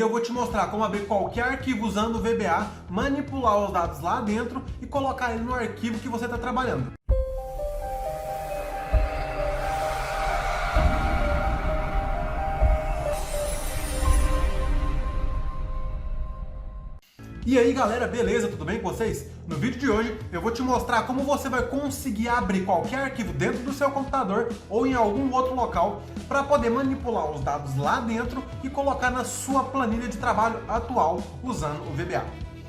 eu vou te mostrar como abrir qualquer arquivo usando o VBA, manipular os dados lá dentro e colocar ele no arquivo que você está trabalhando. E aí galera, beleza? Tudo bem com vocês? No vídeo de hoje eu vou te mostrar como você vai conseguir abrir qualquer arquivo dentro do seu computador ou em algum outro local para poder manipular os dados lá dentro e colocar na sua planilha de trabalho atual usando o VBA.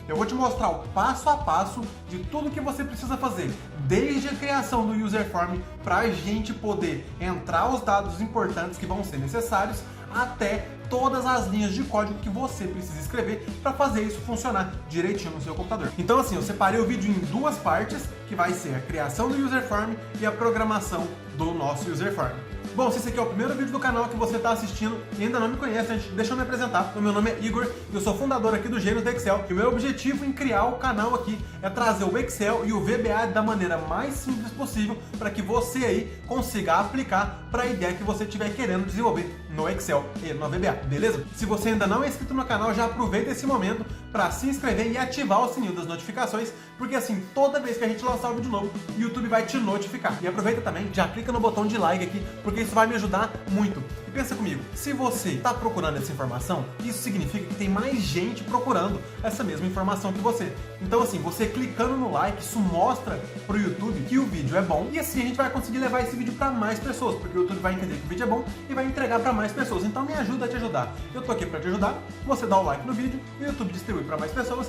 Eu vou te mostrar o passo a passo de tudo que você precisa fazer, desde a criação do user form para a gente poder entrar os dados importantes que vão ser necessários, até todas as linhas de código que você precisa escrever para fazer isso funcionar direitinho no seu computador. Então assim, eu separei o vídeo em duas partes, que vai ser a criação do user form e a programação do nosso user form. Bom, se esse aqui é o primeiro vídeo do canal que você está assistindo e ainda não me conhece, gente, deixa eu me apresentar. O meu nome é Igor, eu sou fundador aqui do Gênios do Excel e o meu objetivo em criar o canal aqui é trazer o Excel e o VBA da maneira mais simples possível para que você aí consiga aplicar para a ideia que você estiver querendo desenvolver no Excel e no VBA, beleza? Se você ainda não é inscrito no canal, já aproveita esse momento para se inscrever e ativar o sininho das notificações, porque assim, toda vez que a gente lançar um vídeo novo, o YouTube vai te notificar. E aproveita também, já clica no botão de like aqui, porque isso vai me ajudar muito. E pensa comigo, se você está procurando essa informação, isso significa que tem mais gente procurando essa mesma informação que você. Então assim, você clicando no like, isso mostra pro YouTube que o vídeo é bom, e assim a gente vai conseguir levar esse vídeo para mais pessoas, porque o YouTube vai entender que o vídeo é bom e vai entregar para mais pessoas. Então me ajuda a te ajudar. Eu tô aqui para te ajudar, você dá o like no vídeo, o YouTube distribui para mais pessoas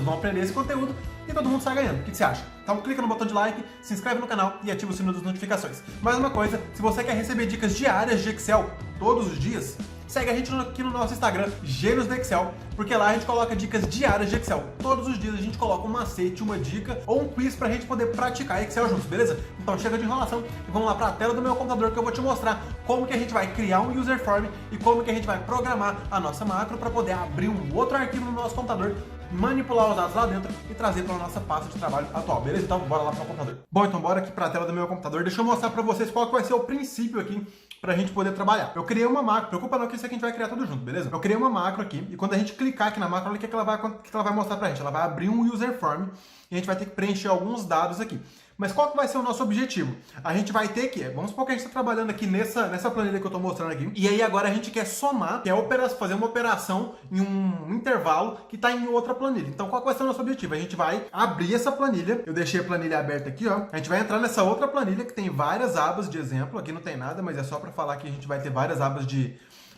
vão aprender esse conteúdo e todo mundo sai ganhando. O que você acha? Então clica no botão de like, se inscreve no canal e ativa o sino das notificações. Mais uma coisa, se você quer receber dicas diárias de Excel todos os dias, segue a gente aqui no nosso Instagram, Gênios do Excel, porque lá a gente coloca dicas diárias de Excel. Todos os dias a gente coloca um macete, uma dica ou um quiz pra gente poder praticar Excel juntos, beleza? Então chega de enrolação e vamos lá pra tela do meu computador que eu vou te mostrar como que a gente vai criar um user form e como que a gente vai programar a nossa macro para poder abrir um outro arquivo no nosso computador, manipular os dados lá dentro e trazer para a nossa pasta de trabalho atual, beleza? Então bora lá para o computador. Bom, então bora aqui para a tela do meu computador. Deixa eu mostrar para vocês qual que vai ser o princípio aqui para a gente poder trabalhar. Eu criei uma macro, preocupa não que isso aqui a gente vai criar tudo junto, beleza? Eu criei uma macro aqui e quando a gente clicar aqui na macro, olha o que ela vai mostrar para a gente. Ela vai abrir um user form e a gente vai ter que preencher alguns dados aqui. Mas qual que vai ser o nosso objetivo? A gente vai ter que, vamos supor que a gente está trabalhando aqui nessa planilha que eu estou mostrando aqui, e aí agora a gente quer somar, fazer uma operação em um intervalo que está em outra planilha. Então qual que vai ser o nosso objetivo? A gente vai abrir essa planilha, eu deixei a planilha aberta aqui, ó. A gente vai entrar nessa outra planilha que tem várias abas de exemplo, aqui não tem nada, mas é só para falar que a gente vai ter várias abas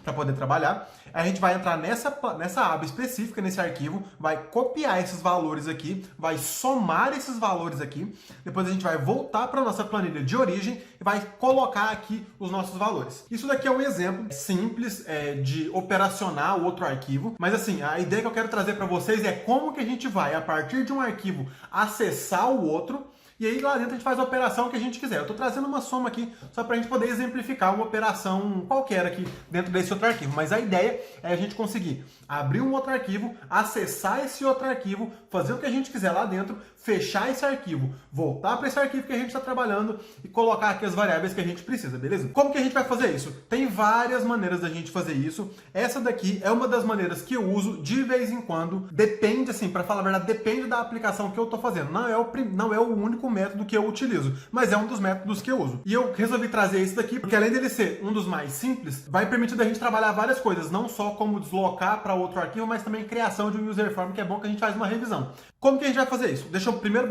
para poder trabalhar. A gente vai entrar nessa aba específica, nesse arquivo, vai copiar esses valores aqui, vai somar esses valores aqui, depois a gente vai voltar para a nossa planilha de origem e vai colocar aqui os nossos valores. Isso daqui é um exemplo simples de operacionar o outro arquivo, mas assim, a ideia que eu quero trazer para vocês é como que a gente vai, a partir de um arquivo, acessar o outro, e aí lá dentro a gente faz a operação que a gente quiser. Eu estou trazendo uma soma aqui só para a gente poder exemplificar uma operação qualquer aqui dentro desse outro arquivo. Mas a ideia é a gente conseguir abrir um outro arquivo, acessar esse outro arquivo, fazer o que a gente quiser lá dentro, fechar esse arquivo, voltar para esse arquivo que a gente está trabalhando e colocar aqui as variáveis que a gente precisa, beleza? Como que a gente vai fazer isso? Tem várias maneiras da gente fazer isso. Essa daqui é uma das maneiras que eu uso de vez em quando. Depende, assim, para falar a verdade, depende da aplicação que eu estou fazendo. Não é o único método que eu utilizo, mas é um dos métodos que eu uso. E eu resolvi trazer esse daqui, porque além dele ser um dos mais simples, vai permitir a gente trabalhar várias coisas, não só como deslocar para outro arquivo, mas também criação de um user form, que é bom que a gente faz uma revisão. Como que a gente vai fazer isso? Primeiro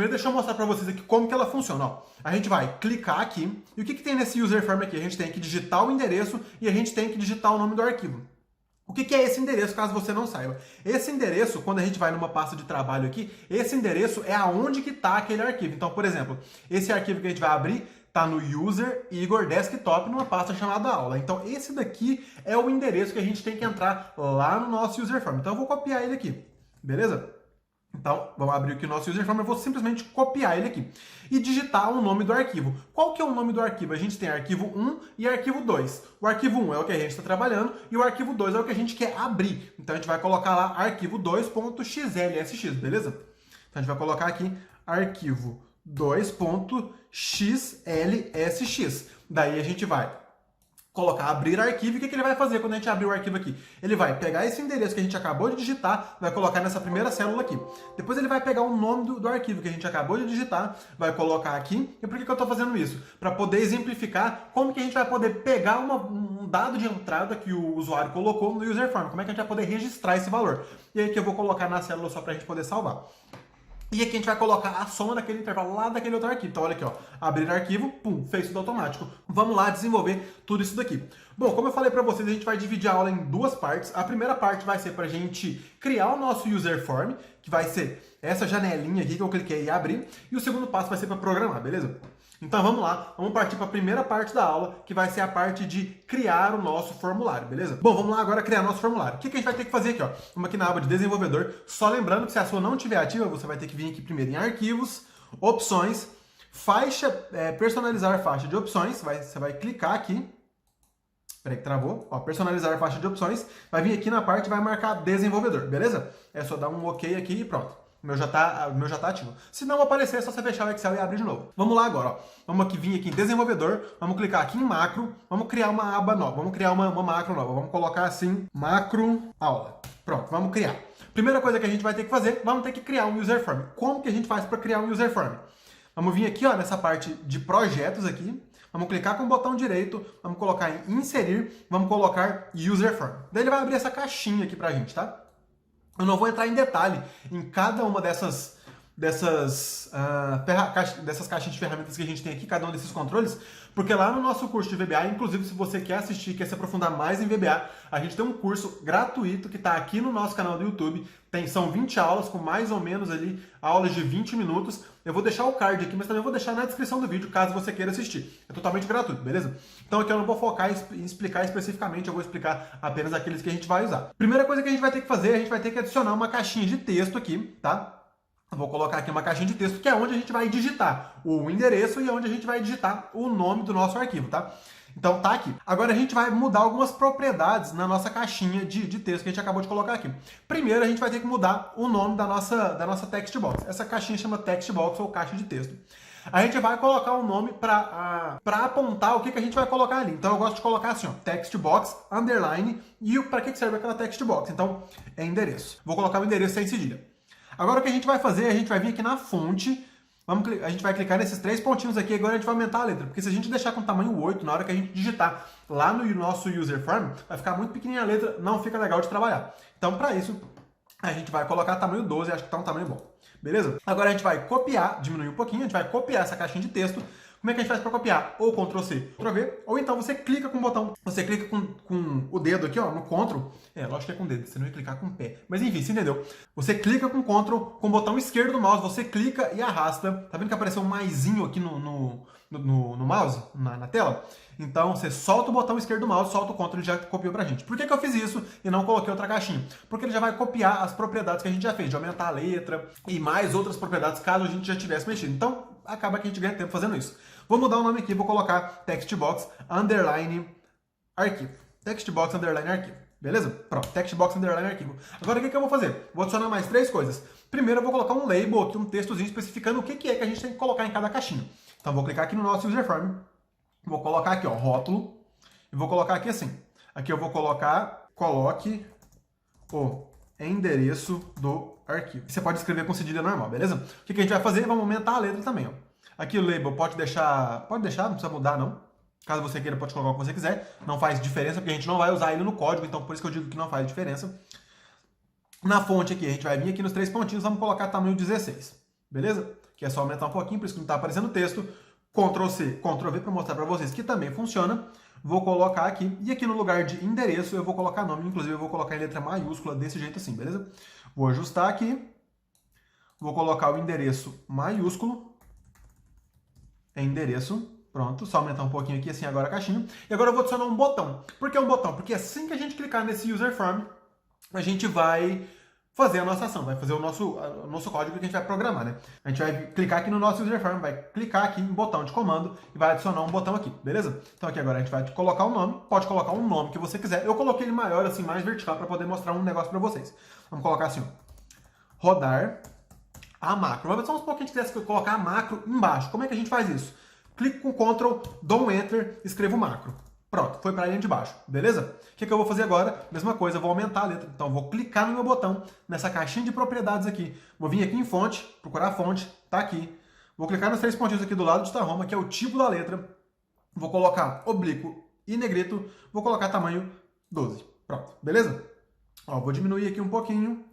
deixa eu mostrar para vocês aqui como que ela funciona. Ó, a gente vai clicar aqui, e o que tem nesse user form aqui? A gente tem que digitar o endereço e a gente tem que digitar o nome do arquivo. O que é esse endereço, caso você não saiba? Esse endereço, quando a gente vai numa pasta de trabalho aqui, esse endereço é aonde que está aquele arquivo. Então, por exemplo, esse arquivo que a gente vai abrir está no User Igor Desktop, numa pasta chamada aula. Então, esse daqui é o endereço que a gente tem que entrar lá no nosso user form. Então, eu vou copiar ele aqui, beleza? Então, vamos abrir aqui o nosso user form, eu vou simplesmente copiar ele aqui e digitar o nome do arquivo. Qual que é o nome do arquivo? A gente tem arquivo 1 e arquivo 2. O arquivo 1 é o que a gente está trabalhando e o arquivo 2 é o que a gente quer abrir. Então, a gente vai colocar lá arquivo 2.xlsx, beleza? Então, a gente vai colocar aqui arquivo 2.xlsx. Daí, a gente vai colocar abrir arquivo, e o que ele vai fazer quando a gente abrir o arquivo aqui? Ele vai pegar esse endereço que a gente acabou de digitar, vai colocar nessa primeira célula aqui. Depois ele vai pegar o nome do arquivo que a gente acabou de digitar, vai colocar aqui. E por que eu estou fazendo isso? Para poder exemplificar como que a gente vai poder pegar um dado de entrada que o usuário colocou no user form, como é que a gente vai poder registrar esse valor. E aí que eu vou colocar na célula só para a gente poder salvar. E aqui a gente vai colocar a soma daquele intervalo lá daquele outro arquivo. Então olha aqui, ó, abrir arquivo, pum, fez tudo automático. Vamos lá desenvolver tudo isso daqui. Bom, como eu falei para vocês, a gente vai dividir a aula em duas partes. A primeira parte vai ser para a gente criar o nosso user form, que vai ser essa janelinha aqui que eu cliquei e abri. E o segundo passo vai ser para programar, beleza? Então vamos lá, vamos partir para a primeira parte da aula, que vai ser a parte de criar o nosso formulário, beleza? Bom, vamos lá agora criar nosso formulário. O que a gente vai ter que fazer aqui, ó? Vamos aqui na aba de desenvolvedor, só lembrando que se a sua não estiver ativa, você vai ter que vir aqui primeiro em arquivos, opções, faixa, personalizar faixa de opções, você vai clicar aqui, peraí que travou, ó, personalizar faixa de opções, vai vir aqui na parte e vai marcar desenvolvedor, beleza? É só dar um ok aqui e pronto. O meu já tá ativo. Se não aparecer, é só você fechar o Excel e abrir de novo. Vamos lá agora, ó. Vamos aqui, vir aqui em desenvolvedor, vamos clicar aqui em macro, vamos criar uma aba nova, vamos criar uma macro nova. Vamos colocar assim, macro aula. Pronto, vamos criar. Primeira coisa que a gente vai ter que fazer, vamos ter que criar um user form. Como que a gente faz para criar um user form? Vamos vir aqui, ó, nessa parte de projetos aqui, vamos clicar com o botão direito, vamos colocar em inserir, vamos colocar user form. Daí ele vai abrir essa caixinha aqui pra gente, tá? Eu não vou entrar em detalhe em cada uma dessas caixinhas de ferramentas que a gente tem aqui, cada um desses controles, porque lá no nosso curso de VBA, inclusive se você quer assistir, quer se aprofundar mais em VBA, a gente tem um curso gratuito que está aqui no nosso canal do YouTube, são 20 aulas com mais ou menos ali aulas de 20 minutos. Eu vou deixar o card aqui, mas também vou deixar na descrição do vídeo, caso você queira assistir. É totalmente gratuito, beleza? Então aqui eu não vou focar em explicar especificamente, eu vou explicar apenas aqueles que a gente vai usar. Primeira coisa que a gente vai ter que fazer, a gente vai ter que adicionar uma caixinha de texto aqui, tá? Eu vou colocar aqui uma caixinha de texto, que é onde a gente vai digitar o endereço e onde a gente vai digitar o nome do nosso arquivo, tá? Então tá aqui. Agora a gente vai mudar algumas propriedades na nossa caixinha de texto que a gente acabou de colocar aqui. Primeiro a gente vai ter que mudar o nome da nossa text box. Essa caixinha chama text box ou caixa de texto. A gente vai colocar um nome para apontar o que a gente vai colocar ali. Então eu gosto de colocar assim, ó, text box, underline, e para que serve aquela text box? Então é endereço. Vou colocar o endereço sem cedilha. Agora o que a gente vai fazer, a gente vai vir aqui na fonte, a gente vai clicar nesses 3 pontinhos aqui, agora a gente vai aumentar a letra, porque se a gente deixar com tamanho 8, na hora que a gente digitar lá no nosso user form, vai ficar muito pequenininha a letra, não fica legal de trabalhar. Então para isso, a gente vai colocar tamanho 12, acho que tá um tamanho bom. Beleza? Agora a gente vai copiar, diminuir um pouquinho, a gente vai copiar essa caixinha de texto. Como é que a gente faz para copiar? Ou Ctrl C, Ctrl V, ou então você clica com o botão, você clica com o dedo aqui, ó, no Ctrl, lógico que é com o dedo, você não vai clicar com o pé, mas enfim, você entendeu? Você clica com o Ctrl, com o botão esquerdo do mouse, você clica e arrasta, tá vendo que apareceu um maisinho aqui no mouse, na tela? Então você solta o botão esquerdo do mouse, solta o Ctrl e já copiou pra gente. Por que eu fiz isso e não coloquei outra caixinha? Porque ele já vai copiar as propriedades que a gente já fez, de aumentar a letra e mais outras propriedades caso a gente já tivesse mexido. Então acaba que a gente ganha tempo fazendo isso. Vou mudar o nome aqui, vou colocar textbox underline arquivo. Textbox underline arquivo. Beleza? Pronto, textbox underline arquivo. Agora o que eu vou fazer? Vou adicionar mais 3 coisas. Primeiro eu vou colocar um label aqui, um textozinho especificando o que é que a gente tem que colocar em cada caixinha. Então vou clicar aqui no nosso user form. Vou colocar aqui, ó, rótulo. E vou colocar aqui assim. Aqui eu vou colocar, coloque o endereço do arquivo. Você pode escrever com cedilha normal, beleza? O que a gente vai fazer? Vamos aumentar a letra também, ó. Aqui o label pode deixar, não precisa mudar não. Caso você queira, pode colocar o que você quiser. Não faz diferença, porque a gente não vai usar ele no código, então por isso que eu digo que não faz diferença. Na fonte aqui, a gente vai vir aqui nos 3 pontinhos, vamos colocar tamanho 16. Beleza? Que é só aumentar um pouquinho, por isso que não está aparecendo o texto. Ctrl C, Ctrl V para mostrar para vocês que também funciona. Vou colocar aqui, e aqui no lugar de endereço eu vou colocar nome, inclusive eu vou colocar em letra maiúscula desse jeito assim, beleza? Vou ajustar aqui, vou colocar o endereço maiúsculo, endereço, pronto, só aumentar um pouquinho aqui assim agora a caixinha. E agora eu vou adicionar um botão. Por que um botão? Porque assim que a gente clicar nesse user form, a gente vai fazer a nossa ação, vai fazer o nosso código que a gente vai programar, né? A gente vai clicar aqui no nosso user form, vai clicar aqui em botão de comando e vai adicionar um botão aqui, beleza? Então aqui agora a gente vai colocar o nome, pode colocar um nome que você quiser. Eu coloquei ele maior, assim, mais vertical para poder mostrar um negócio para vocês. Vamos colocar assim, ó, rodar a macro. Mas vamos supor que a gente quisesse colocar a macro embaixo. Como é que a gente faz isso? Clico com Ctrl, dou um Enter, escrevo macro. Pronto, foi para a linha de baixo, beleza? O que eu vou fazer agora? Mesma coisa, eu vou aumentar a letra. Então, eu vou clicar no meu botão, nessa caixinha de propriedades aqui. Vou vir aqui em fonte, procurar a fonte, tá aqui. Vou clicar nos 3 pontinhos aqui do lado de Tahoma, que é o tipo da letra. Vou colocar oblíquo e negrito. Vou colocar tamanho 12. Pronto, beleza? Ó, vou diminuir aqui um pouquinho.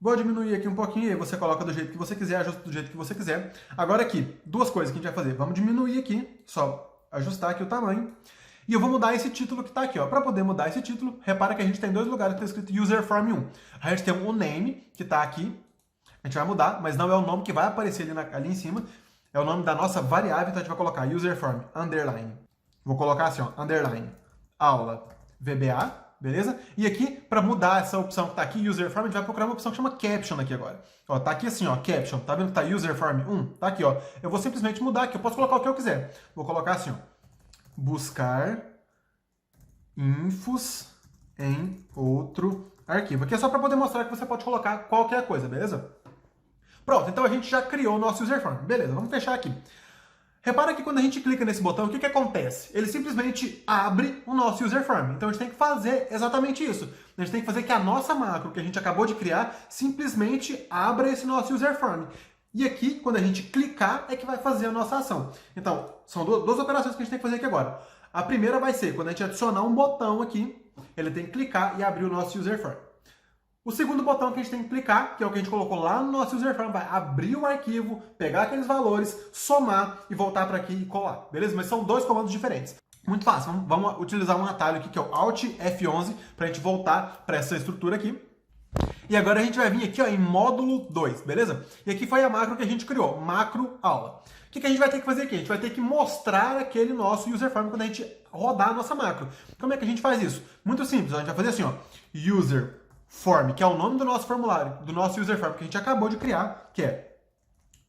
Vou diminuir aqui um pouquinho e aí você coloca do jeito que você quiser, ajusta do jeito que você quiser. Agora aqui, duas coisas que a gente vai fazer. Vamos diminuir aqui, só ajustar aqui o tamanho. E eu vou mudar esse título que está aqui, ó. Para poder mudar esse título, repara que a gente tem 2 lugares que está escrito User Form 1. A gente tem o name, que está aqui. A gente vai mudar, mas não é o nome que vai aparecer ali em cima. É o nome da nossa variável, então a gente vai colocar User Form, underline. Vou colocar assim, ó, underline, aula, VBA, beleza? E aqui, para mudar essa opção que está aqui, User Form, a gente vai procurar uma opção que chama Caption aqui agora. Ó, tá aqui assim, ó, Caption. Tá vendo que tá User Form 1? Tá aqui, ó. Eu vou simplesmente mudar aqui, eu posso colocar o que eu quiser. Vou colocar assim, ó. Buscar infos em outro arquivo. Aqui é só para poder mostrar que você pode colocar qualquer coisa, beleza? Pronto, então a gente já criou o nosso user form. Beleza, vamos fechar aqui. Repara que quando a gente clica nesse botão, o que acontece? Ele simplesmente abre o nosso user form. Então a gente tem que fazer exatamente isso. A gente tem que fazer que a nossa macro que a gente acabou de criar simplesmente abra esse nosso user form. E aqui, quando a gente clicar, é que vai fazer a nossa ação. Então, são duas operações que a gente tem que fazer aqui agora. A primeira vai ser, quando a gente adicionar um botão aqui, ele tem que clicar e abrir o nosso user form. O segundo botão que a gente tem que clicar, que é o que a gente colocou lá no nosso user form, vai abrir o arquivo, pegar aqueles valores, somar e voltar para aqui e colar. Beleza? Mas são 2 comandos diferentes. Muito fácil. Vamos utilizar um atalho aqui, que é o Alt F11, para a gente voltar para essa estrutura aqui. E agora a gente vai vir aqui ó, em módulo 2, beleza? E aqui foi a macro que a gente criou, macro aula. O que a gente vai ter que fazer aqui? A gente vai ter que mostrar aquele nosso user form quando a gente rodar a nossa macro. Como é que a gente faz isso? Muito simples, a gente vai fazer assim, ó, user form, que é o nome do nosso formulário, do nosso user form que a gente acabou de criar, que é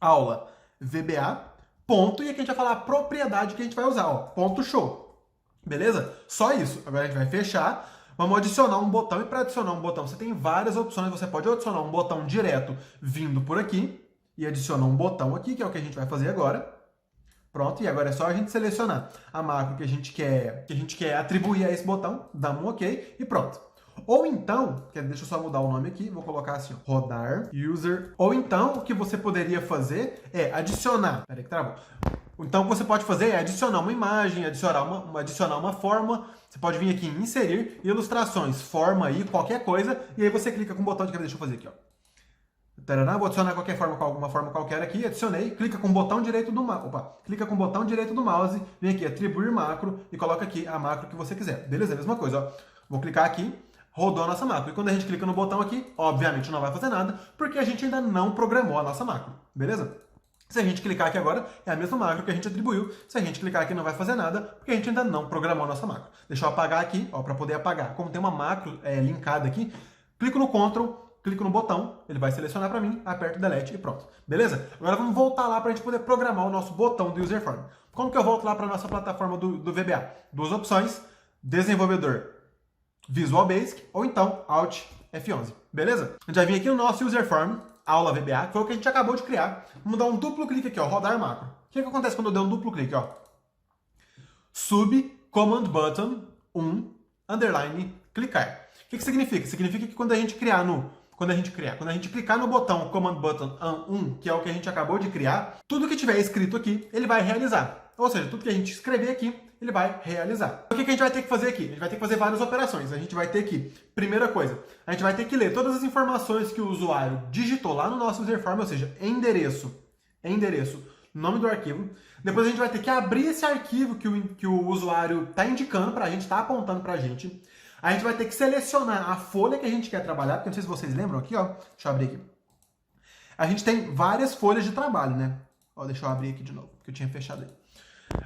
aula VBA, ponto, e aqui a gente vai falar a propriedade que a gente vai usar, ó, ponto show. Beleza? Só isso. Agora a gente vai fechar. Vamos adicionar um botão, e para adicionar um botão você tem várias opções. Você pode adicionar um botão direto vindo por aqui, e adicionar um botão aqui, que é o que a gente vai fazer agora. Pronto, e agora é só a gente selecionar a macro que a gente quer atribuir a esse botão, dá um OK e pronto. Ou então, deixa eu só mudar o nome aqui, vou colocar assim, ó, rodar user. Ou então, o que você poderia fazer é adicionar. Peraí que travou. Então, o que você pode fazer é adicionar uma imagem, adicionar uma forma. Você pode vir aqui em inserir, ilustrações, forma aí, qualquer coisa. E aí você clica com o botão de... Deixa eu fazer aqui, ó. Tarará, vou adicionar qualquer forma, com alguma forma qualquer aqui. Adicionei, clica com o botão direito do mouse. Opa, clica com o botão direito do mouse, vem aqui, atribuir macro e coloca aqui a macro que você quiser. Beleza? Mesma coisa, ó. Vou clicar aqui. Rodou a nossa macro. E quando a gente clica no botão aqui, obviamente não vai fazer nada, porque a gente ainda não programou a nossa macro. Beleza? Se a gente clicar aqui agora, é a mesma macro que a gente atribuiu. Se a gente clicar aqui, não vai fazer nada, porque a gente ainda não programou a nossa macro. Deixa eu apagar aqui, ó, para poder apagar. Como tem uma macro linkada aqui, clico no Ctrl, clico no botão, ele vai selecionar para mim, aperto Delete e pronto. Beleza? Agora vamos voltar lá para a gente poder programar o nosso botão do user form. Como que eu volto lá para a nossa plataforma do VBA? 2 opções, desenvolvedor Visual Basic ou então Alt F11. Beleza? A gente vai vir aqui no nosso user form, aula VBA, que foi o que a gente acabou de criar. Vamos dar um duplo clique aqui, ó, rodar macro. O que acontece quando eu der um duplo clique, ó? Sub command button 1 underline clicar. O que significa? Significa que quando a gente clicar no botão command button 1, que é o que a gente acabou de criar, tudo que tiver escrito aqui, ele vai realizar. Ou seja, tudo que a gente escrever aqui, ele vai realizar. O que a gente vai ter que fazer aqui? A gente vai ter que fazer várias operações. A gente vai ter que, primeira coisa, a gente vai ter que ler todas as informações que o usuário digitou lá no nosso user form, ou seja, endereço, nome do arquivo. Depois a gente vai ter que abrir esse arquivo que o usuário está indicando para a gente, está apontando para a gente. A gente vai ter que selecionar a folha que a gente quer trabalhar, porque não sei se vocês lembram aqui, ó. Deixa eu abrir aqui. A gente tem várias folhas de trabalho, né? Ó, deixa eu abrir aqui de novo, porque eu tinha fechado aí.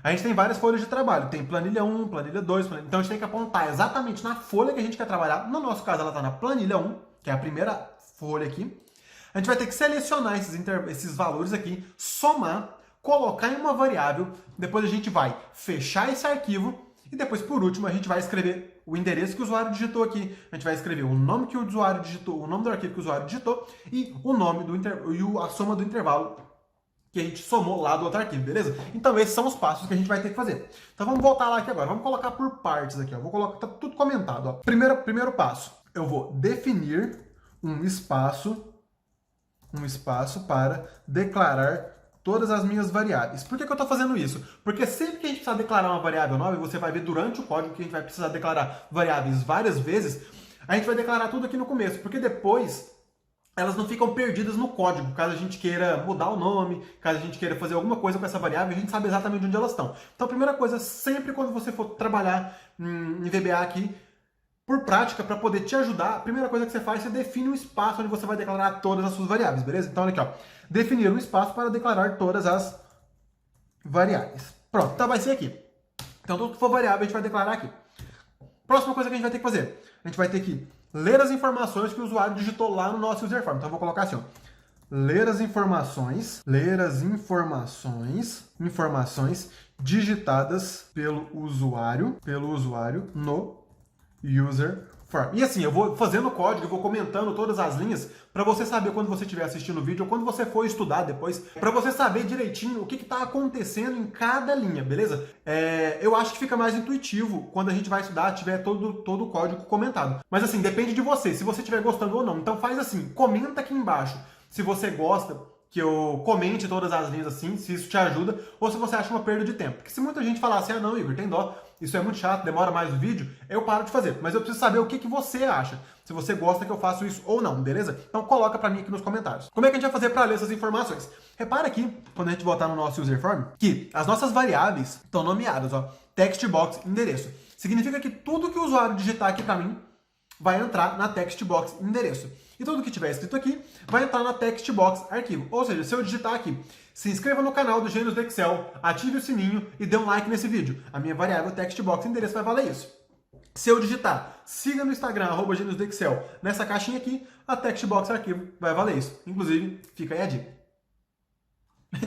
A gente tem várias folhas de trabalho. Tem planilha 1, planilha 2, então a gente tem que apontar exatamente na folha que a gente quer trabalhar. No nosso caso, ela está na planilha 1, que é a primeira folha aqui. A gente vai ter que selecionar esses valores aqui, somar, colocar em uma variável, depois a gente vai fechar esse arquivo e depois, por último, a gente vai escrever o endereço que o usuário digitou aqui, a gente vai escrever o nome que o usuário digitou, o nome do arquivo que o usuário digitou e o nome a soma do intervalo que a gente somou lá do outro arquivo, beleza? Então esses são os passos que a gente vai ter que fazer. Então vamos voltar lá aqui agora, vamos colocar por partes aqui, ó. Vou colocar, tá tudo comentado, ó. Primeiro passo, eu vou definir um espaço para declarar todas as minhas variáveis. Por que eu estou fazendo isso? Porque sempre que a gente precisar declarar uma variável nova, e você vai ver durante o código que a gente vai precisar declarar variáveis várias vezes, a gente vai declarar tudo aqui no começo, porque depois elas não ficam perdidas no código, caso a gente queira mudar o nome, caso a gente queira fazer alguma coisa com essa variável, a gente sabe exatamente onde elas estão. Então a primeira coisa, sempre quando você for trabalhar em VBA aqui, por prática, para poder te ajudar, a primeira coisa que você faz, você define um espaço onde você vai declarar todas as suas variáveis, beleza? Então olha aqui, ó, definir um espaço para declarar todas as variáveis. Pronto, então vai ser aqui. Então tudo que for variável a gente vai declarar aqui. Próxima coisa que a gente vai ter que fazer, a gente vai ter que ler as informações que o usuário digitou lá no nosso user form. Então eu vou colocar assim, ó, ler as informações digitadas pelo usuário no user form. E assim, eu vou fazendo o código, eu vou comentando todas as linhas para você saber quando você estiver assistindo o vídeo ou quando você for estudar depois, para você saber direitinho o que está acontecendo em cada linha, beleza? Eu acho que fica mais intuitivo quando a gente vai estudar, tiver todo o código comentado. Mas assim, depende de você, se você estiver gostando ou não. Então faz assim, comenta aqui embaixo se você gosta que eu comente todas as linhas assim, se isso te ajuda, ou se você acha uma perda de tempo. Porque se muita gente falar assim, ah não, Igor, tem dó, isso é muito chato, demora mais o vídeo, eu paro de fazer. Mas eu preciso saber o que você acha, se você gosta que eu faça isso ou não, beleza? Então coloca pra mim aqui nos comentários. Como é que a gente vai fazer para ler essas informações? Repara aqui, quando a gente voltar no nosso user form, que as nossas variáveis estão nomeadas, ó, text box, endereço. Significa que tudo que o usuário digitar aqui pra mim vai entrar na text box endereço. E tudo que tiver escrito aqui vai entrar na text box arquivo. Ou seja, se eu digitar aqui, se inscreva no canal do Gênios do Excel, ative o sininho e dê um like nesse vídeo. A minha variável text box endereço vai valer isso. Se eu digitar, siga no Instagram, @Gênios do Excel, nessa caixinha aqui, a text box arquivo vai valer isso. Inclusive, fica aí a dica.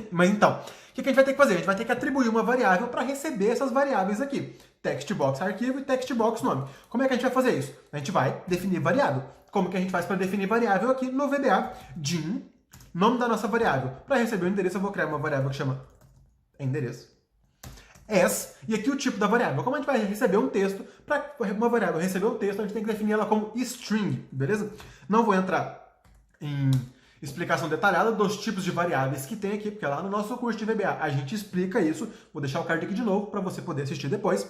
Mas então, o que a gente vai ter que fazer? A gente vai ter que atribuir uma variável para receber essas variáveis aqui. Text box arquivo e text box nome. Como é que a gente vai fazer isso? A gente vai definir variável. Como que a gente faz para definir variável aqui no VBA? Din, nome da nossa variável. Para receber o endereço, eu vou criar uma variável que chama endereço. As, e aqui o tipo da variável. Como a gente vai receber um texto, para uma variável receber um texto, a gente tem que definir ela como string, beleza? Não vou entrar em explicação detalhada dos tipos de variáveis que tem aqui, porque lá no nosso curso de VBA a gente explica isso. Vou deixar o card aqui de novo para você poder assistir depois.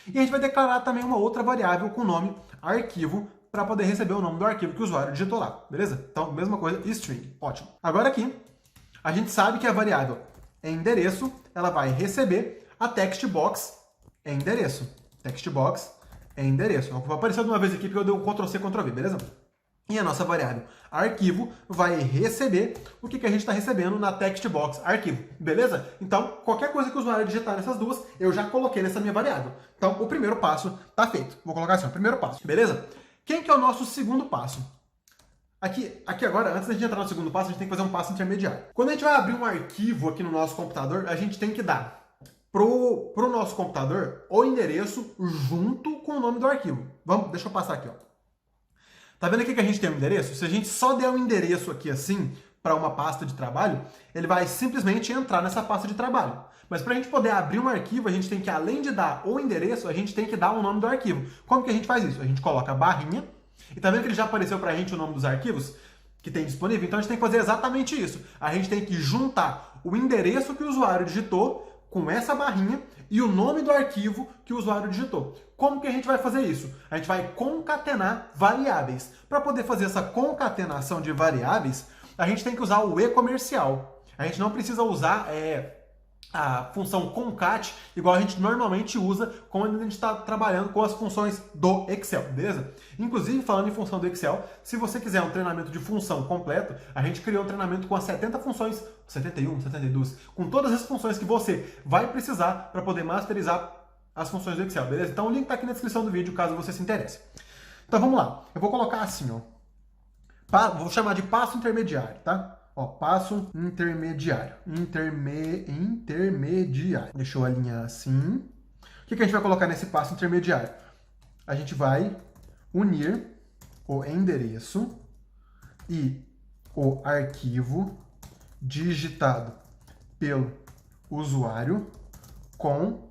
E a gente vai declarar também uma outra variável com o nome arquivo, para poder receber o nome do arquivo que o usuário digitou lá, beleza? Então, mesma coisa, string, ótimo. Agora aqui, a gente sabe que a variável endereço, ela vai receber a text box endereço. Text box endereço. Vai aparecer de uma vez aqui porque eu dei um Ctrl+C, Ctrl+V, beleza? E a nossa variável arquivo vai receber o que a gente está recebendo na text box arquivo, beleza? Então, qualquer coisa que o usuário digitar nessas duas, eu já coloquei nessa minha variável. Então, o primeiro passo está feito. Vou colocar assim, o primeiro passo, beleza? Quem que é o nosso segundo passo? Aqui agora, antes da gente entrar no segundo passo, a gente tem que fazer um passo intermediário. Quando a gente vai abrir um arquivo aqui no nosso computador, a gente tem que dar pro nosso computador o endereço junto com o nome do arquivo. Deixa eu passar aqui, ó. Tá vendo aqui que a gente tem um endereço? Se a gente só der um endereço aqui assim, para uma pasta de trabalho, ele vai simplesmente entrar nessa pasta de trabalho. Mas para a gente poder abrir um arquivo, a gente tem que, além de dar o endereço, a gente tem que dar o nome do arquivo. Como que a gente faz isso? A gente coloca a barrinha, e tá vendo que ele já apareceu para a gente o nome dos arquivos que tem disponível? Então a gente tem que fazer exatamente isso. A gente tem que juntar o endereço que o usuário digitou com essa barrinha e o nome do arquivo que o usuário digitou. Como que a gente vai fazer isso? A gente vai concatenar variáveis. Para poder fazer essa concatenação de variáveis, a gente tem que usar o e-comercial. A gente não precisa usar a função concat, igual a gente normalmente usa quando a gente está trabalhando com as funções do Excel, beleza? Inclusive, falando em função do Excel, se você quiser um treinamento de função completo, a gente criou um treinamento com as 70 funções, 71, 72, com todas as funções que você vai precisar para poder masterizar as funções do Excel, beleza? Então o link está aqui na descrição do vídeo, caso você se interesse. Então vamos lá, eu vou colocar assim, ó, vou chamar de passo intermediário, tá? Ó, passo intermediário. Intermediário. Deixa eu alinhar assim. O que a gente vai colocar nesse passo intermediário? A gente vai unir o endereço e o arquivo digitado pelo usuário com...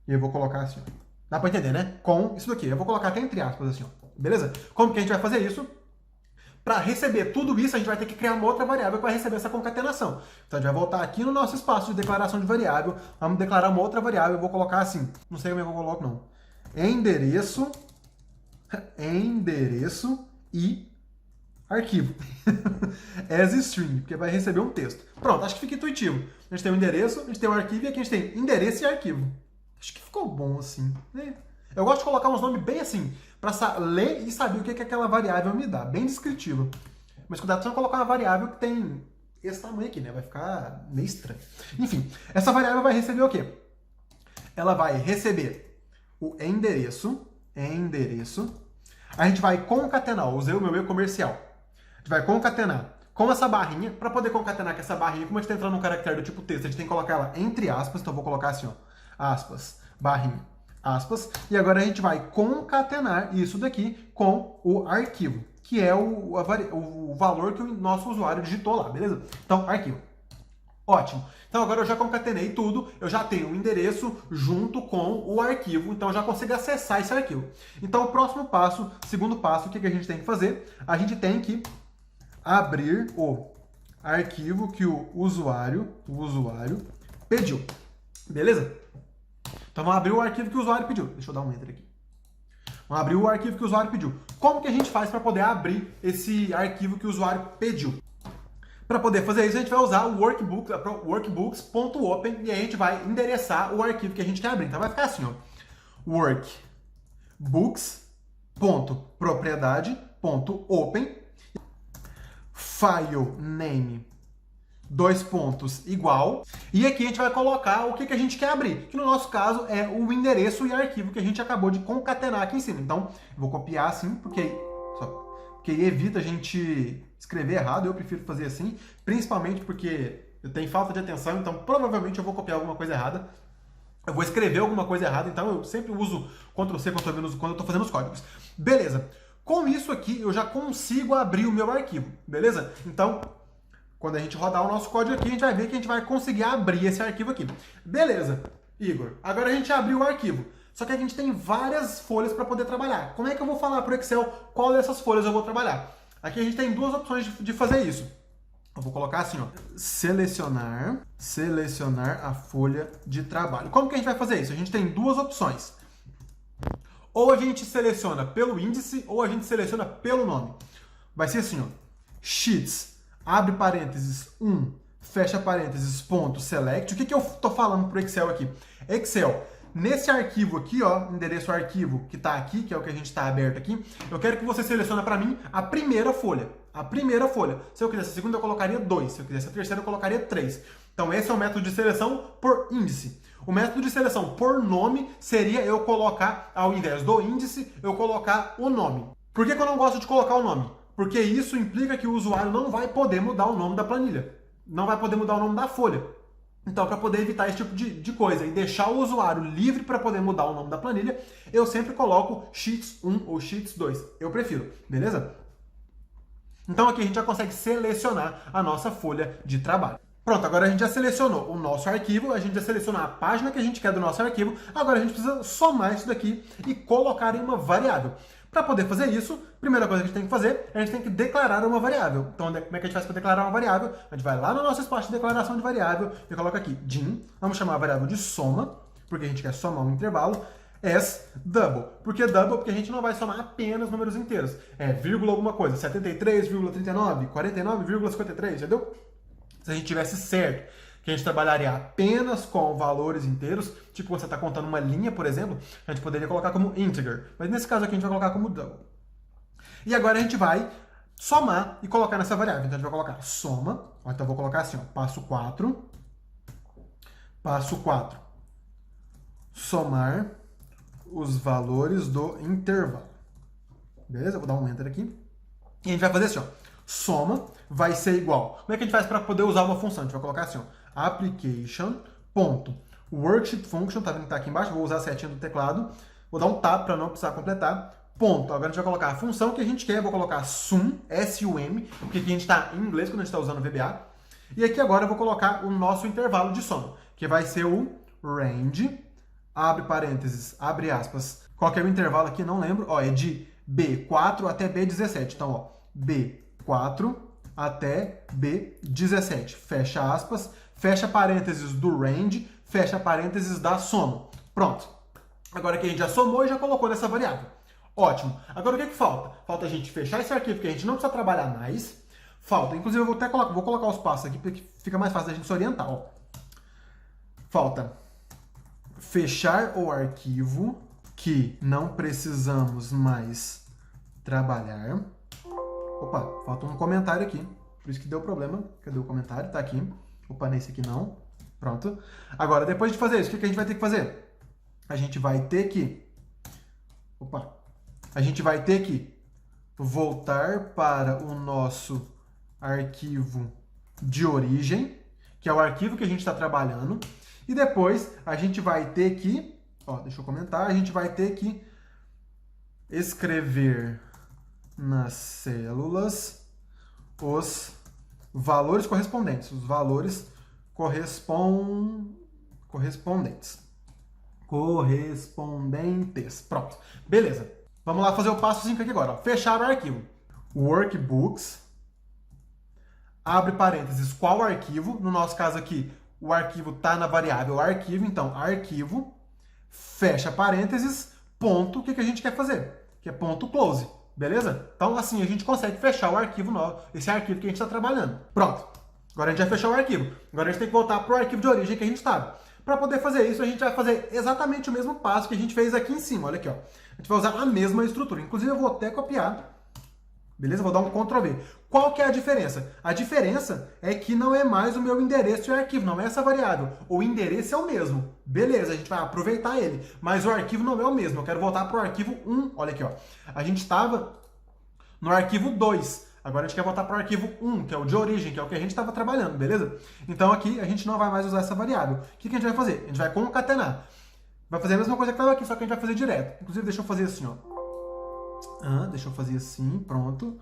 E eu vou colocar assim, ó. Dá pra entender, né? Com isso daqui. Eu vou colocar até entre aspas assim, ó. Beleza? Como que a gente vai fazer isso? Para receber tudo isso, a gente vai ter que criar uma outra variável para receber essa concatenação. Então a gente vai voltar aqui no nosso espaço de declaração de variável, vamos declarar uma outra variável, eu vou colocar assim, não sei como é que eu coloco não. Endereço e arquivo. As string, porque vai receber um texto. Pronto, acho que fica intuitivo. A gente tem o endereço, a gente tem o arquivo e aqui a gente tem endereço e arquivo. Acho que ficou bom assim, né? Eu gosto de colocar uns nomes bem assim, para ler e saber o que aquela variável me dá, bem descritivo. Mas cuidado se não colocar uma variável que tem esse tamanho aqui, né? Vai ficar meio estranho. Enfim, essa variável vai receber o quê? Ela vai receber o endereço. A gente vai concatenar, usei o meu e comercial. A gente vai concatenar com essa barrinha. Para poder concatenar com essa barrinha, como a gente está entrando num caractere do tipo texto, a gente tem que colocar ela entre aspas, então eu vou colocar assim, ó, aspas, barrinha, aspas, e agora a gente vai concatenar isso daqui com o arquivo, que é o valor que o nosso usuário digitou lá, beleza? Então, arquivo. Ótimo. Então agora eu já concatenei tudo, eu já tenho o endereço junto com o arquivo, então eu já consigo acessar esse arquivo. Então o próximo passo, segundo passo, o que a gente tem que fazer? A gente tem que abrir o arquivo que o usuário pediu. Beleza? Então vamos abrir o arquivo que o usuário pediu. Deixa eu dar um enter aqui. Vamos abrir o arquivo que o usuário pediu. Como que a gente faz para poder abrir esse arquivo que o usuário pediu? Para poder fazer isso, a gente vai usar o workbooks.open e aí a gente vai endereçar o arquivo que a gente quer abrir. Então vai ficar assim, ó. workbooks.propriedade.open file name igual, e aqui a gente vai colocar o que a gente quer abrir, que no nosso caso é o endereço e arquivo que a gente acabou de concatenar aqui em cima. Então, eu vou copiar assim, porque evita a gente escrever errado, eu prefiro fazer assim, principalmente porque eu tenho falta de atenção, então provavelmente eu vou copiar alguma coisa errada, eu vou escrever alguma coisa errada, então eu sempre uso Ctrl+C, Ctrl+V quando eu estou fazendo os códigos. Beleza, com isso aqui eu já consigo abrir o meu arquivo, beleza? Então, quando a gente rodar o nosso código aqui, a gente vai ver que a gente vai conseguir abrir esse arquivo aqui. Beleza, Igor. Agora a gente abriu o arquivo. Só que a gente tem várias folhas para poder trabalhar. Como é que eu vou falar para o Excel qual dessas folhas eu vou trabalhar? Aqui a gente tem duas opções de fazer isso. Eu vou colocar assim, ó, selecionar a folha de trabalho. Como que a gente vai fazer isso? A gente tem duas opções. Ou a gente seleciona pelo índice, ou a gente seleciona pelo nome. Vai ser assim, ó, sheets, abre parênteses 1, fecha parênteses, ponto, select. O que eu estou falando para o Excel aqui? Excel, nesse arquivo aqui, ó, endereço arquivo que está aqui, que é o que a gente está aberto aqui, eu quero que você selecione para mim a primeira folha. A primeira folha. Se eu quisesse a segunda, eu colocaria 2. Se eu quisesse a terceira, eu colocaria 3. Então esse é o método de seleção por índice. O método de seleção por nome seria eu colocar, ao invés do índice, eu colocar o nome. Por que eu não gosto de colocar o nome? Porque isso implica que o usuário não vai poder mudar o nome da planilha. Não vai poder mudar o nome da folha. Então, para poder evitar esse tipo de coisa e deixar o usuário livre para poder mudar o nome da planilha, eu sempre coloco Sheets 1 ou Sheets 2. Eu prefiro, beleza? Então aqui a gente já consegue selecionar a nossa folha de trabalho. Pronto, agora a gente já selecionou o nosso arquivo, a gente já selecionou a página que a gente quer do nosso arquivo, agora a gente precisa somar isso daqui e colocar em uma variável. Para poder fazer isso, a primeira coisa que a gente tem que fazer, a gente tem que declarar uma variável. Então, como é que a gente faz para declarar uma variável? A gente vai lá no nosso espaço de declaração de variável e coloca aqui dim, vamos chamar a variável de soma, porque a gente quer somar um intervalo, as double. Por que double? Porque a gente não vai somar apenas números inteiros. É vírgula alguma coisa, 73,39, 49,53, entendeu? Se a gente tivesse certo que a gente trabalharia apenas com valores inteiros, tipo quando você está contando uma linha, por exemplo, a gente poderia colocar como integer. Mas nesse caso aqui a gente vai colocar como double. E agora a gente vai somar e colocar nessa variável. Então a gente vai colocar soma. Então eu vou colocar assim, ó, passo 4. Passo 4. Somar os valores do intervalo. Beleza? Eu vou dar um enter aqui. E a gente vai fazer assim, ó. Soma vai ser igual. Como é que a gente faz para poder usar uma função? A gente vai colocar assim, ó, application.worksheet function, tá vendo que tá aqui embaixo? Vou usar a setinha do teclado. Vou dar um tab para não precisar completar. Ponto. Agora a gente vai colocar a função que a gente quer. Eu vou colocar sum, S-U-M, porque aqui a gente está em inglês quando a gente está usando VBA. E aqui agora eu vou colocar o nosso intervalo de soma, que vai ser o range, abre parênteses, abre aspas. Qual que é o intervalo aqui? Não lembro. Ó, é de B4 até B17. Então, ó, B4 até B17. Fecha aspas, fecha parênteses do range, fecha parênteses da soma. Pronto. Agora que a gente já somou e já colocou nessa variável. Ótimo. Agora o que falta? Falta a gente fechar esse arquivo que a gente não precisa trabalhar mais. Falta, inclusive eu vou até colocar os passos aqui porque fica mais fácil da gente se orientar. Ó. Falta fechar o arquivo que não precisamos mais trabalhar. Opa, falta um comentário aqui. Por isso que deu problema. Cadê o comentário? Tá aqui. Opa, nesse aqui não. Pronto. Agora, depois de fazer isso, o que a gente vai ter que fazer? A gente vai ter que... Opa! A gente vai ter que voltar para o nosso arquivo de origem, que é o arquivo que a gente está trabalhando. E depois a gente vai ter que... Ó, deixa eu comentar. A gente vai ter que escrever nas células os valores correspondentes. Os valores correspondentes. Pronto. Beleza. Vamos lá fazer o passo 5 aqui agora. Ó. Fechar o arquivo. Workbooks. Abre parênteses. Qual arquivo? No nosso caso aqui, o arquivo está na variável arquivo. Então, arquivo. Fecha parênteses. Ponto. O que a gente quer fazer? Que é ponto close. Beleza? Então, assim, a gente consegue fechar o arquivo, esse arquivo que a gente está trabalhando. Pronto. Agora a gente vai fechar o arquivo. Agora a gente tem que voltar para o arquivo de origem que a gente estava. Para poder fazer isso, a gente vai fazer exatamente o mesmo passo que a gente fez aqui em cima. Olha aqui, ó. A gente vai usar a mesma estrutura. Inclusive, eu vou até copiar. Beleza? Vou dar um Ctrl V. Qual que é a diferença? A diferença é que não é mais o meu endereço de arquivo, não é essa variável. O endereço é o mesmo. Beleza, a gente vai aproveitar ele. Mas o arquivo não é o mesmo. Eu quero voltar para o arquivo 1. Olha aqui, ó. A gente estava no arquivo 2. Agora a gente quer voltar para o arquivo 1, que é o de origem, que é o que a gente estava trabalhando, beleza? Então aqui a gente não vai mais usar essa variável. O que a gente vai fazer? A gente vai concatenar. Vai fazer a mesma coisa que estava aqui, só que a gente vai fazer direto. Inclusive, deixa eu fazer assim, ó. Deixa eu fazer assim, pronto.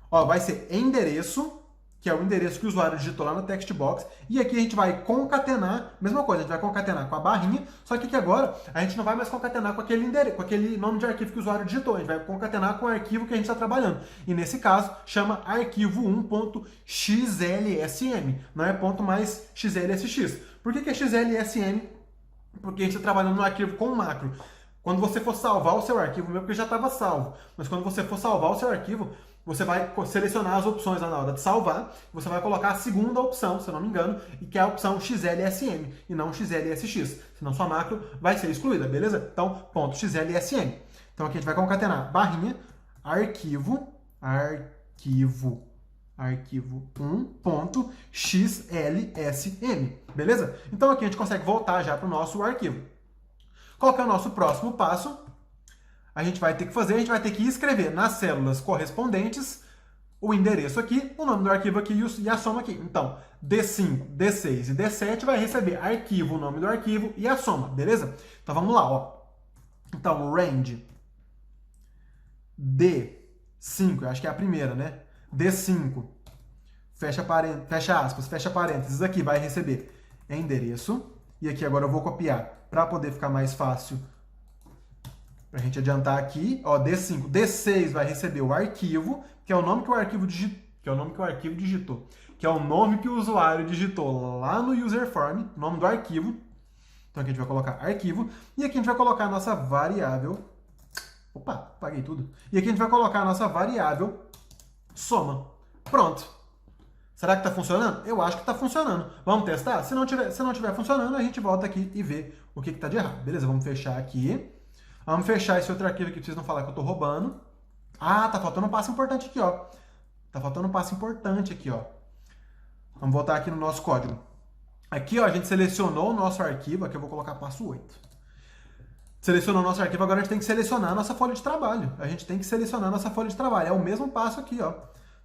Ó, vai ser endereço, que é o endereço que o usuário digitou lá no text box. E aqui a gente vai concatenar, mesma coisa, a gente vai concatenar com a barrinha, só que aqui agora a gente não vai mais concatenar com aquele endereço, com aquele nome de arquivo que o usuário digitou, a gente vai concatenar com o arquivo que a gente está trabalhando. E nesse caso, chama arquivo1.xlsm, não é ponto mais xlsx. Por que é xlsm? Porque a gente está trabalhando no arquivo com macro. Quando você for salvar o seu arquivo, mesmo que já estava salvo, mas quando você for salvar o seu arquivo, você vai selecionar as opções lá na hora de salvar, você vai colocar a segunda opção, se eu não me engano, e que é a opção XLSM, e não XLSX, senão sua macro vai ser excluída, beleza? Então, ponto XLSM. Então aqui a gente vai concatenar barrinha, arquivo 1.xlsm, beleza? Então aqui a gente consegue voltar já para o nosso arquivo. Qual que é o nosso próximo passo? A gente vai ter que escrever nas células correspondentes o endereço aqui, o nome do arquivo aqui e a soma aqui. Então, D5, D6 e D7 vai receber arquivo, o nome do arquivo e a soma, beleza? Então vamos lá, ó. Então, range D5, eu acho que é a primeira, né? D5, fecha aspas, fecha parênteses, aqui vai receber endereço. E aqui agora eu vou copiar para poder ficar mais fácil para a gente adiantar aqui, ó, D5, D6 vai receber o arquivo, que é o nome que o arquivo digitou, que é o nome que o usuário digitou lá no user form, nome do arquivo. Então aqui a gente vai colocar arquivo, e aqui a gente vai colocar a nossa variável, opa, apaguei tudo. E aqui a gente vai colocar a nossa variável soma. Pronto. Será que está funcionando? Eu acho que está funcionando. Vamos testar? Se não tiver funcionando, a gente volta aqui e vê o que está de errado. Beleza, vamos fechar aqui. Vamos fechar esse outro arquivo aqui para vocês não falar que eu estou roubando. Ah, tá faltando um passo importante aqui, ó. Vamos voltar aqui no nosso código. Aqui, ó, a gente selecionou o nosso arquivo. Aqui eu vou colocar passo 8. Selecionou o nosso arquivo, agora a gente tem que selecionar a nossa folha de trabalho. É o mesmo passo aqui, ó.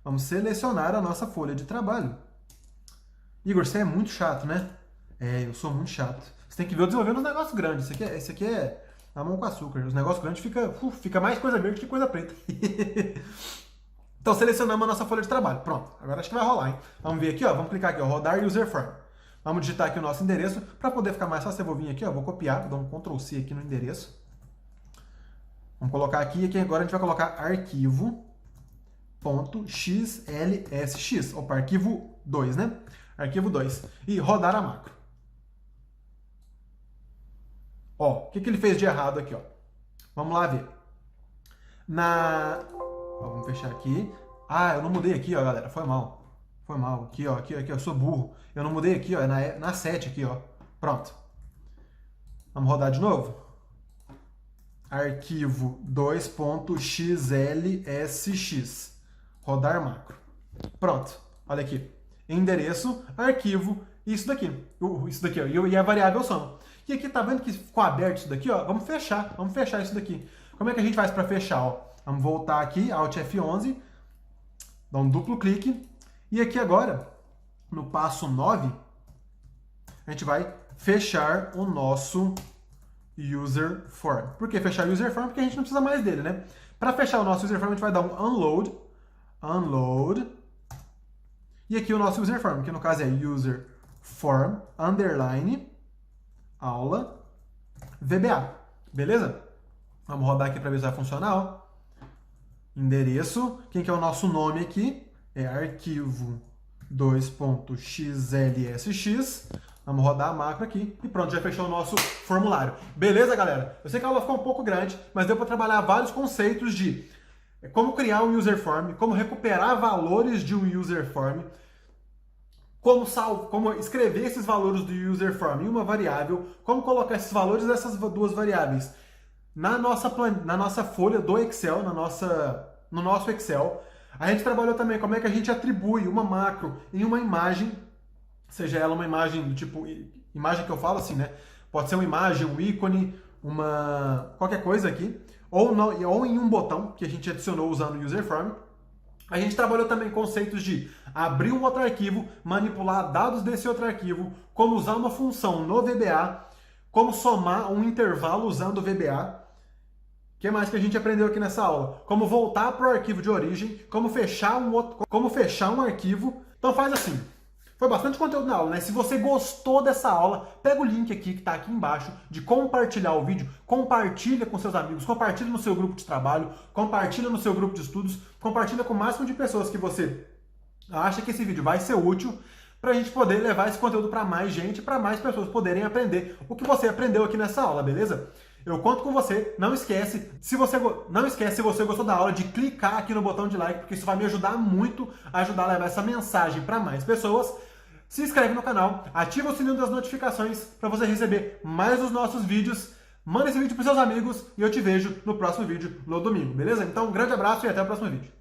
Vamos selecionar a nossa folha de trabalho. Igor, você é muito chato, né? É, eu sou muito chato. Você tem que ver eu desenvolvendo uns negócios grandes. Esse aqui é na mão com açúcar. Os negócios grandes fica mais coisa verde que coisa preta. Então selecionamos a nossa folha de trabalho. Pronto, agora acho que vai rolar, hein? Vamos ver aqui, ó, vamos clicar aqui, ó, rodar user form. Vamos digitar aqui o nosso endereço. Para poder ficar mais fácil, eu vou vir aqui, ó, vou copiar, vou dar um Ctrl C aqui no endereço. Vamos colocar aqui, e aqui agora a gente vai colocar arquivo.xlsx, opa, arquivo 2, né? Arquivo 2. E rodar a macro. Ó, o que ele fez de errado aqui, ó? Vamos lá ver. Ó, vamos fechar aqui. Ah, eu não mudei aqui, ó, galera. Foi mal. Foi mal. Aqui, ó, aqui, eu sou burro. Eu não mudei aqui, ó, é na 7 aqui, ó. Pronto. Vamos rodar de novo? Arquivo 2.xlsx. Rodar macro. Pronto. Olha aqui. Endereço, arquivo, isso daqui. Isso daqui, ó. E a variável soma. E aqui, tá vendo que ficou aberto isso daqui, ó? Vamos fechar isso daqui. Como é que a gente faz para fechar, ó? Vamos voltar aqui, Alt F11, dar um duplo clique. E aqui agora, no passo 9, a gente vai fechar o nosso user form. Por que fechar o user form? Porque a gente não precisa mais dele, né? Para fechar o nosso user form, a gente vai dar um unload. E aqui o nosso user form, que no caso é user form underline aula VBA. Beleza? Vamos rodar aqui para ver se vai funcionar, ó. Endereço. Quem que é o nosso nome aqui? É arquivo 2.xlsx. Vamos rodar a macro aqui e pronto, já fechou o nosso formulário. Beleza, galera? Eu sei que a aula ficou um pouco grande, mas deu para trabalhar vários conceitos de como criar um user form, como recuperar valores de um user form, como escrever esses valores do user form em uma variável, como colocar esses valores dessas duas variáveis na nossa folha do Excel, no nosso Excel. A gente trabalhou também como é que a gente atribui uma macro em uma imagem, seja ela uma imagem do tipo, imagem que eu falo assim, né? Pode ser uma imagem, um ícone, qualquer coisa aqui, ou em um botão que a gente adicionou usando o user form. A gente trabalhou também conceitos de abrir um outro arquivo, manipular dados desse outro arquivo, como usar uma função no VBA, como somar um intervalo usando o VBA. O que mais que a gente aprendeu aqui nessa aula? Como voltar para o arquivo de origem, como fechar um arquivo. Então faz assim. Foi bastante conteúdo na aula, né? Se você gostou dessa aula, pega o link aqui que está aqui embaixo de compartilhar o vídeo, compartilha com seus amigos, compartilha no seu grupo de trabalho, compartilha no seu grupo de estudos, compartilha com o máximo de pessoas que você acha que esse vídeo vai ser útil para a gente poder levar esse conteúdo para mais gente, para mais pessoas poderem aprender o que você aprendeu aqui nessa aula, beleza? Eu conto com você, não esquece, se você gostou da aula, de clicar aqui no botão de like, porque isso vai me ajudar muito a ajudar a levar essa mensagem para mais pessoas. Se inscreve no canal, ativa o sininho das notificações para você receber mais dos nossos vídeos. Manda esse vídeo para seus amigos e eu te vejo no próximo vídeo no domingo, beleza? Então um grande abraço e até o próximo vídeo.